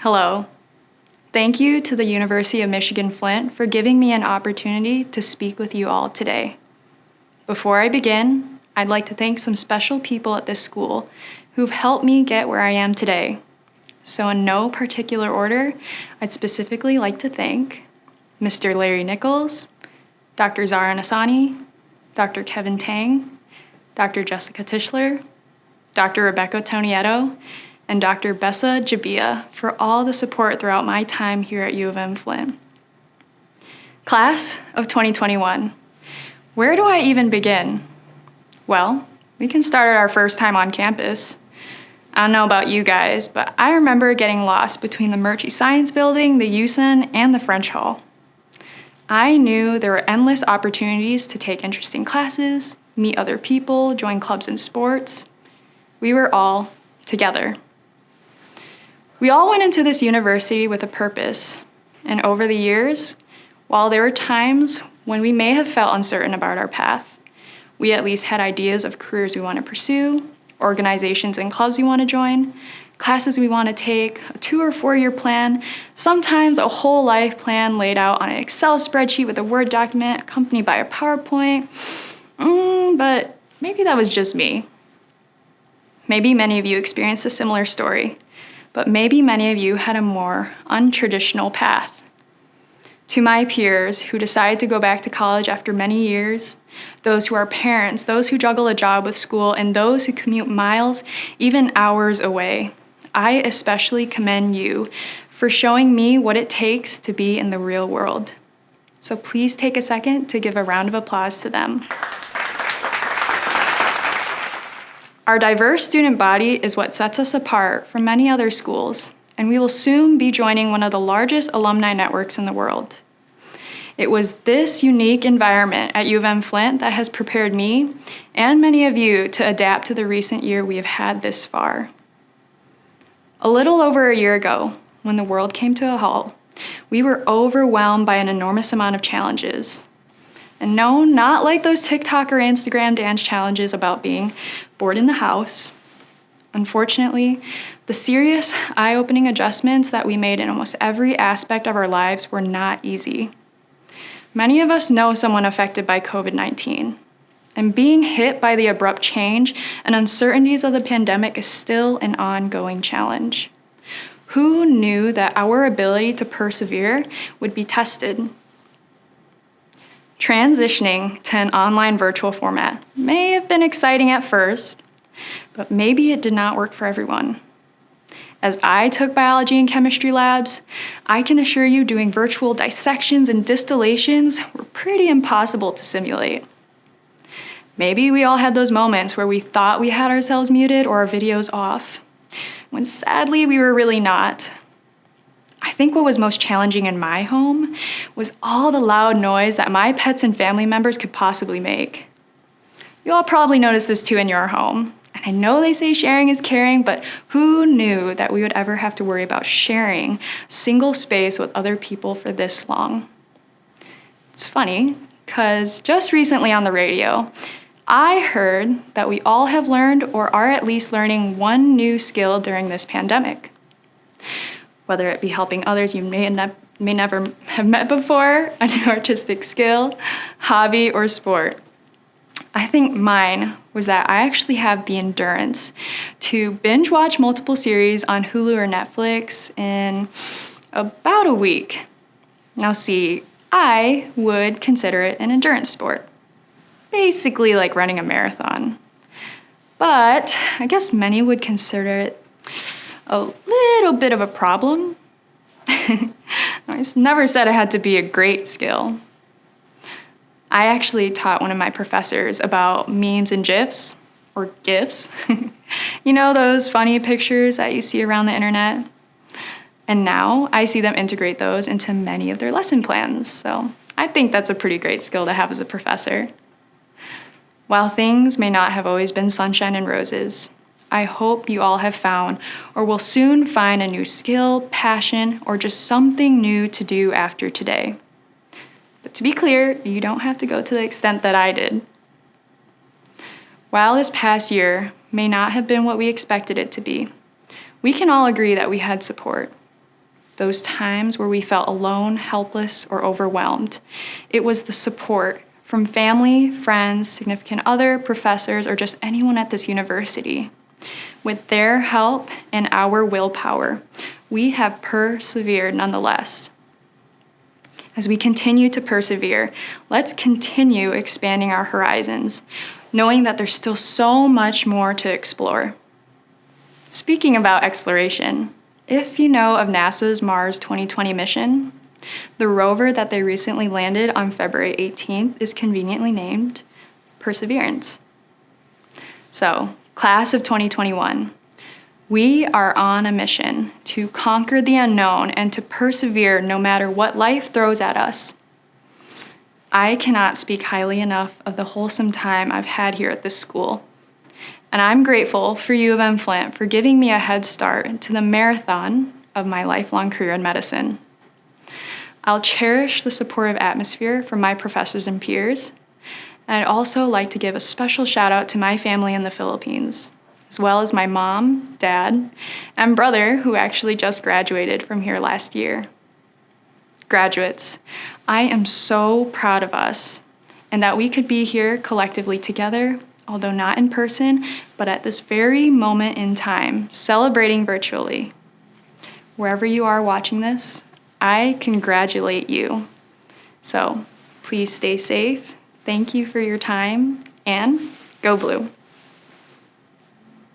Hello. Thank you to the University of Michigan-Flint for giving me an opportunity to speak with you all today. Before I begin, I'd like to thank some special people at this school who've helped me get where I am today. So in no particular order, I'd specifically like to thank Mr. Larry Nichols, Dr. Zara Nassani, Dr. Kevin Tang, Dr. Jessica Tischler, Dr. Rebecca Tonietto, and Dr. Bessa Jabia for all the support throughout my time here at U of M Flint. Class of 2021. Where do I even begin? Well, we can start at our first time on campus. I don't know about you guys, but I remember getting lost between the Murchie Science Building, the USEN, and the French Hall. I knew there were endless opportunities to take interesting classes, meet other people, join clubs and sports. We were all together. We all went into this university with a purpose, and over the years, while there were times when we may have felt uncertain about our path, we at least had ideas of careers we want to pursue, organizations and clubs we want to join, classes we want to take, a 2 or 4 year plan, sometimes a whole life plan laid out on an Excel spreadsheet with a Word document accompanied by a PowerPoint. But maybe that was just me. Maybe many of you experienced a similar story, but maybe many of you had a more untraditional path. To my peers who decide to go back to college after many years, those who are parents, those who juggle a job with school, and those who commute miles, even hours away, I especially commend you for showing me what it takes to be in the real world. So please take a second to give a round of applause to them. Our diverse student body is what sets us apart from many other schools, and we will soon be joining one of the largest alumni networks in the world. It was this unique environment at U of M Flint that has prepared me and many of you to adapt to the recent year we have had this far. A little over a year ago, when the world came to a halt, we were overwhelmed by an enormous amount of challenges. And no, not like those TikTok or Instagram dance challenges about being bored in the house. Unfortunately, the serious, eye-opening adjustments that we made in almost every aspect of our lives were not easy. Many of us know someone affected by COVID-19, and being hit by the abrupt change and uncertainties of the pandemic is still an ongoing challenge. Who knew that our ability to persevere would be tested? Transitioning to an online virtual format may have been exciting at first, but maybe it did not work for everyone. As I took biology and chemistry labs, I can assure you doing virtual dissections and distillations were pretty impossible to simulate. Maybe we all had those moments where we thought we had ourselves muted or our videos off, when sadly we were really not. I think what was most challenging in my home was all the loud noise that my pets and family members could possibly make. You all probably noticed this too in your home. And I know they say sharing is caring, but who knew that we would ever have to worry about sharing single space with other people for this long? It's funny, because just recently on the radio, I heard that we all have learned or are at least learning one new skill during this pandemic. Whether it be helping others you may never have met before, a new artistic skill, hobby, or sport. I think mine was that I actually have the endurance to binge watch multiple series on Hulu or Netflix in about a week. Now see, I would consider it an endurance sport, basically like running a marathon. But I guess many would consider it a little bit of a problem. I never said it had to be a great skill. I actually taught one of my professors about memes and GIFs, or GIFs. You know, those funny pictures that you see around the internet? And now I see them integrate those into many of their lesson plans. So I think that's a pretty great skill to have as a professor. While things may not have always been sunshine and roses, I hope you all have found or will soon find a new skill, passion, or just something new to do after today. But to be clear, you don't have to go to the extent that I did. While this past year may not have been what we expected it to be, we can all agree that we had support. those times where we felt alone, helpless, or overwhelmed. It was the support from family, friends, significant other, professors, or just anyone at this university. With their help and our willpower, we have persevered nonetheless. As we continue to persevere, let's continue expanding our horizons, knowing that there's still so much more to explore. Speaking about exploration, if you know of NASA's Mars 2020 mission, the rover that they recently landed on February 18th is conveniently named Perseverance. So, class of 2021, we are on a mission to conquer the unknown and to persevere no matter what life throws at us. I cannot speak highly enough of the wholesome time I've had here at this school. And I'm grateful for U of M-Flint for giving me a head start to the marathon of my lifelong career in medicine. I'll cherish the supportive atmosphere from my professors and peers. And I'd also like to give a special shout out to my family in the Philippines, as well as my mom, dad, and brother who actually just graduated from here last year. Graduates, I am so proud of us and that we could be here collectively together, although not in person, but at this very moment in time, celebrating virtually. Wherever you are watching this, I congratulate you. So please stay safe. Thank you for your time, and go Blue.